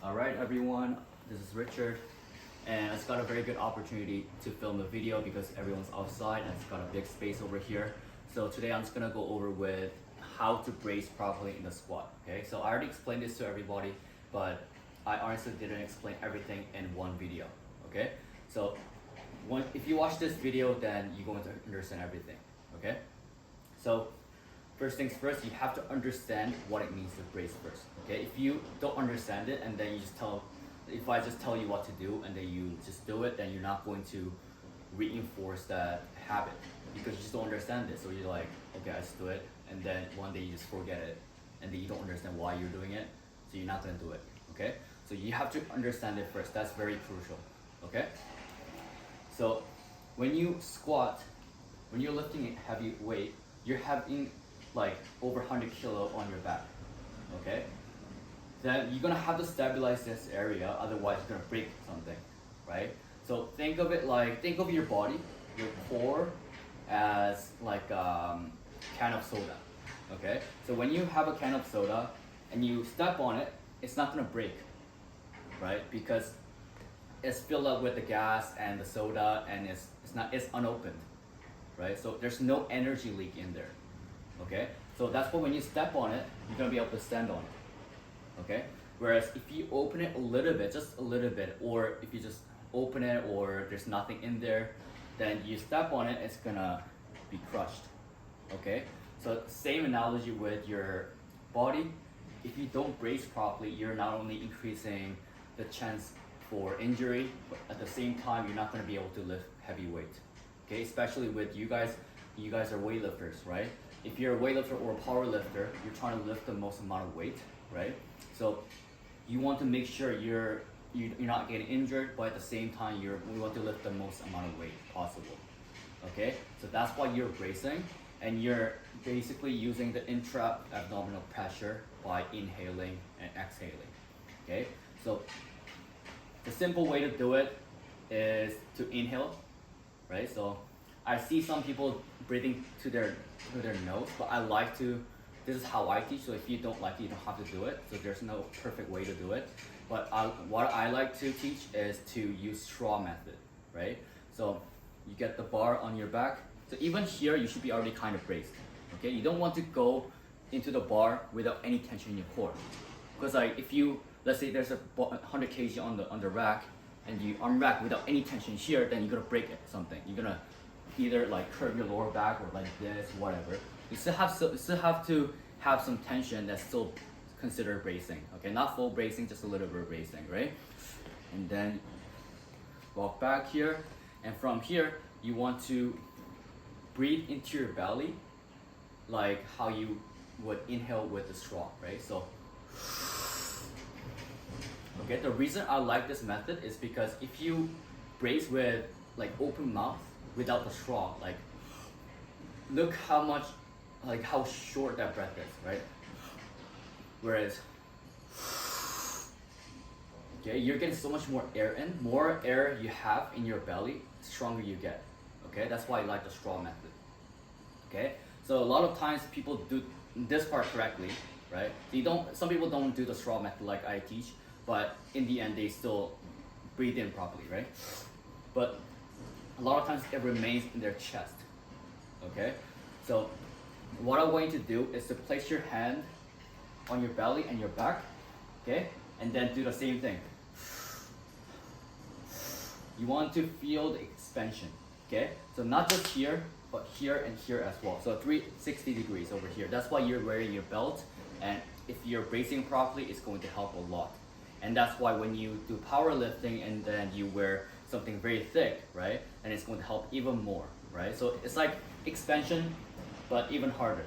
Alright everyone, this is Richard, and it's got a very good opportunity to film a video because everyone's outside and it's got a big space over here. So today I'm just gonna go over with how to brace properly in the squat. Okay, so I already explained this to everybody, but I honestly didn't explain everything in one video. Okay, so if you watch this video, then you're going to understand everything. Okay, so first things first, you have to understand what it means to brace first. Okay, if you don't understand it and then you just if I just tell you what to do and then you just do it, then you're not going to reinforce that habit because you just don't understand it. So you're like, okay, I just do it, and then one day you just forget it, and then you don't understand why you're doing it, so you're not gonna do it. Okay, so you have to understand it first. That's very crucial. Okay, so when you squat, when you're lifting a heavy weight, you're having like over 100 kilo on your back. Okay, then you're gonna have to stabilize this area, otherwise you're gonna break something, right? So think of your body, your core, as like a can of soda. Okay, so when you have a can of soda and you step on it, it's not gonna break, right? Because it's filled up with the gas and the soda, and it's unopened, right? So there's no energy leak in there. Okay, so that's why when you step on it, you're gonna be able to stand on it. Okay, whereas if you open it a little bit, just a little bit, or if you just open it or there's nothing in there, then you step on it, it's gonna be crushed. Okay, so same analogy with your body. If you don't brace properly, you're not only increasing the chance for injury, but at the same time you're not going to be able to lift heavy weight. Okay, especially with you guys are weightlifters, right? If you're a weightlifter or a power lifter, you're trying to lift the most amount of weight, right? So you want to make sure you're not getting injured, but at the same time we want to lift the most amount of weight possible. Okay, so that's why you're bracing, and you're basically using the intra-abdominal pressure by inhaling and exhaling. Okay, so the simple way to do it is to inhale, right? So I see some people breathing to their nose, but this is how I teach, so if you don't like it, you don't have to do it. So there's no perfect way to do it. But what I like to teach is to use straw method, right? So you get the bar on your back. So even here, you should be already kind of braced, okay? You don't want to go into the bar without any tension in your core. Because like if let's say there's a 100 kg on the rack, and you unrack without any tension here, then you're gonna break something. You're gonna either like curve your lower back or like this, whatever. You still have to have some tension that's still considered bracing. Okay, not full bracing, just a little bit of bracing, right? And then walk back here, and from here you want to breathe into your belly, like how you would inhale with the straw, right? So. Okay, the reason I like this method is because if you brace with like open mouth without the straw, like look how short that breath is, right? Whereas, okay, you're getting so much more air in. More air you have in your belly, stronger you get. Okay, that's why I like the straw method. Okay, so a lot of times people do this part correctly, right? Some people don't do the straw method like I teach, but in the end they still breathe in properly, right? But a lot of times it remains in their chest. Okay, so what I want you to do is to place your hand on your belly and your back, okay, and then do the same thing. You want to feel the expansion, okay? So not just here, but here and here as well. So 360 degrees over here. That's why you're wearing your belt, and if you're bracing properly, it's going to help a lot. And that's why when you do powerlifting and then you wear something very thick, right, and it's going to help even more, right? So it's like expansion, but even harder,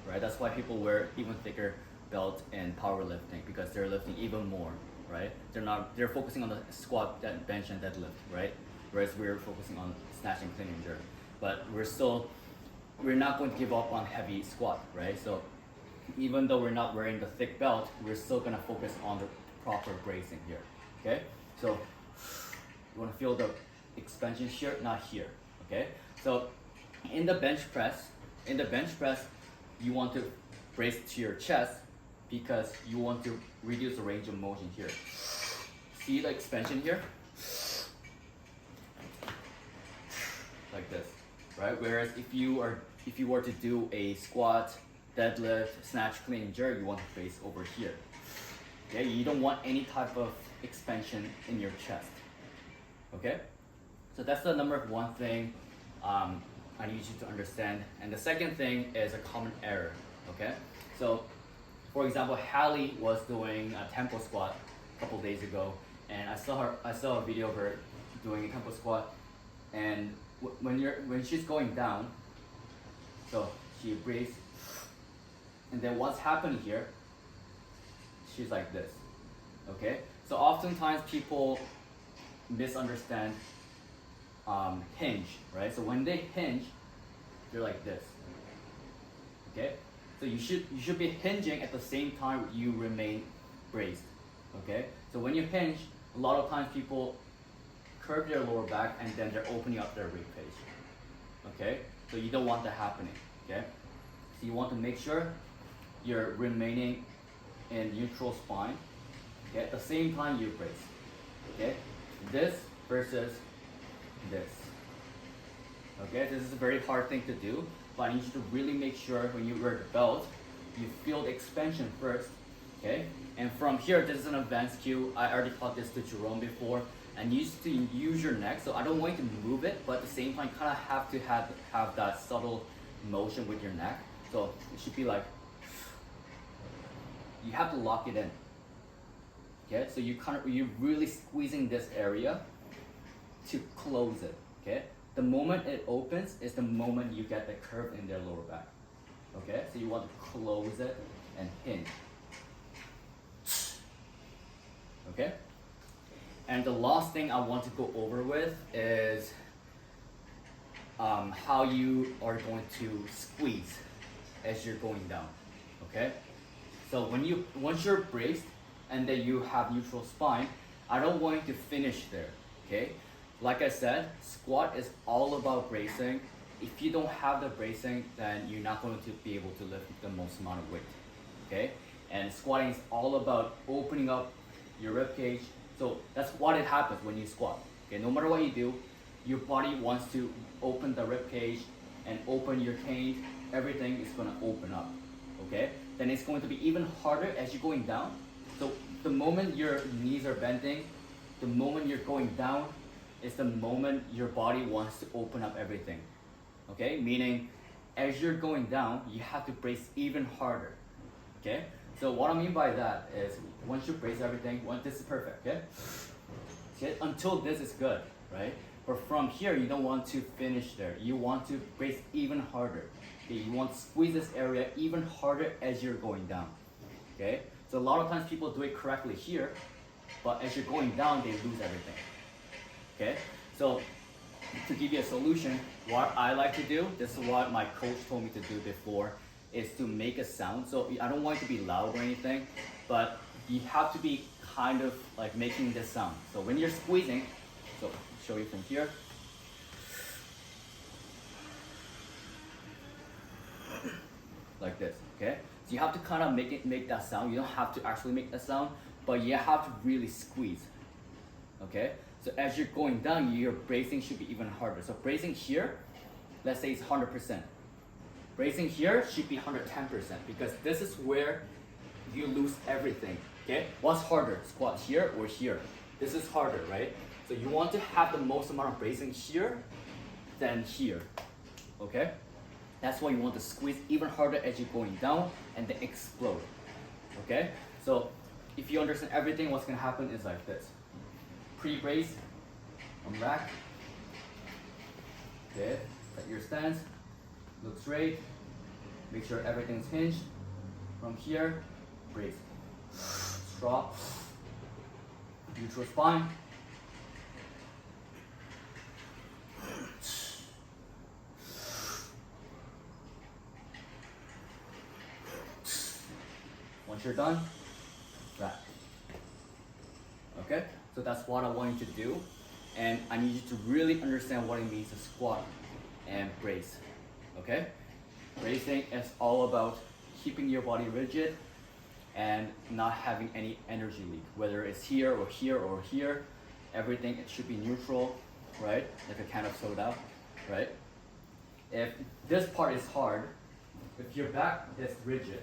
right? That's why people wear even thicker belt in powerlifting, because they're lifting even more, right? They're focusing on the squat, bench, and deadlift, right? Whereas we're focusing on snatch and clean and jerk. But we're not going to give up on heavy squat, right? So even though we're not wearing the thick belt, we're still gonna focus on the proper bracing here, okay? So you wanna feel the expansion here, not here, okay? So in the bench press, you want to brace to your chest because you want to reduce the range of motion here. See the expansion here? Like this, right? Whereas if you were to do a squat, deadlift, snatch, clean, and jerk, you want to brace over here. Okay, you don't want any type of expansion in your chest. Okay, so that's the number one thing I need you to understand. And the second thing is a common error. Okay, so for example, Hallie was doing a tempo squat a couple days ago, and I saw a video of her doing a tempo squat, and when she's going down, so she breathes, and then what's happening here, she's like this. Okay, so oftentimes people misunderstand hinge, right? So when they hinge, they're like this. Okay, so you should be hinging at the same time you remain braced. Okay, so when you hinge, a lot of times people curve their lower back and then they're opening up their ribcage. Okay, so you don't want that happening. Okay, so you want to make sure you're remaining in neutral spine. Okay, at the same time you brace. Okay, this versus this. Okay, this is a very hard thing to do, but I need you to really make sure when you wear the belt, you feel the expansion first. Okay, and from here, this is an advanced cue. I already taught this to Jerome before, and you used to use your neck. So I don't want you to move it, but at the same time, kind of have to have that subtle motion with your neck. So it should be like, you have to lock it in. Okay, so you're really squeezing this area to close it. Okay, the moment it opens is the moment you get the curve in their lower back. Okay, so you want to close it and hinge. Okay, and the last thing I want to go over with is how you are going to squeeze as you're going down. Okay, so once you're braced and then you have neutral spine, I don't want you to finish there. Okay, like I said, squat is all about bracing. If you don't have the bracing, then you're not going to be able to lift the most amount of weight. Okay, and squatting is all about opening up your rib cage. So that's what it happens when you squat. Okay, no matter what you do, your body wants to open the rib cage and open your cage. Everything is going to open up. Okay, then it's going to be even harder as you're going down. So the moment your knees are bending, the moment you're going down, is the moment your body wants to open up everything. Okay, meaning as you're going down, you have to brace even harder. Okay, so what I mean by that is once you brace everything, this is perfect. Okay, until this is good, right? But from here, you don't want to finish there. You want to brace even harder. Okay, you want to squeeze this area even harder as you're going down. Okay, so a lot of times people do it correctly here, but as you're going down, they lose everything. Okay, so to give you a solution, what I like to do, this is what my coach told me to do before, is to make a sound. So I don't want it to be loud or anything, but you have to be kind of like making this sound. So when you're squeezing, so I'll show you from here. Like this, okay? So you have to kind of make that sound. You don't have to actually make that sound, but you have to really squeeze, okay? So as you're going down, your bracing should be even harder. So bracing here, let's say it's 100%. Bracing here should be 110% because this is where you lose everything, okay? What's harder, squat here or here? This is harder, right? So you want to have the most amount of bracing here than here, okay? That's why you want to squeeze even harder as you're going down and then explode, okay? So if you understand everything, what's gonna happen is like this. Pre-brace, on rack, okay? Set your stance, look straight, make sure everything's hinged. From here, brace, drop, neutral spine, once you're done, rack. Okay, so that's what I want you to do, and I need you to really understand what it means to squat and brace. Okay, bracing is all about keeping your body rigid and not having any energy leak, whether it's here or here or here. Everything, it should be neutral, right? Like a can of soda, right? If this part is hard, if your back is rigid,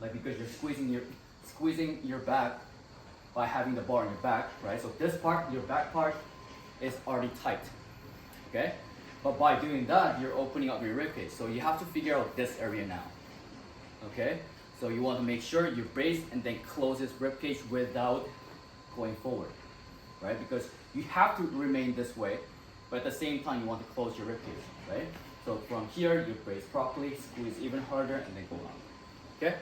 like because you're squeezing your back by having the bar on your back, right? So this part, your back part, is already tight, okay? But by doing that, you're opening up your ribcage. So you have to figure out this area now, okay? So you want to make sure you brace and then close this ribcage without going forward, right? Because you have to remain this way, but at the same time, you want to close your ribcage, right? So from here, you brace properly, squeeze even harder, and then go on, okay?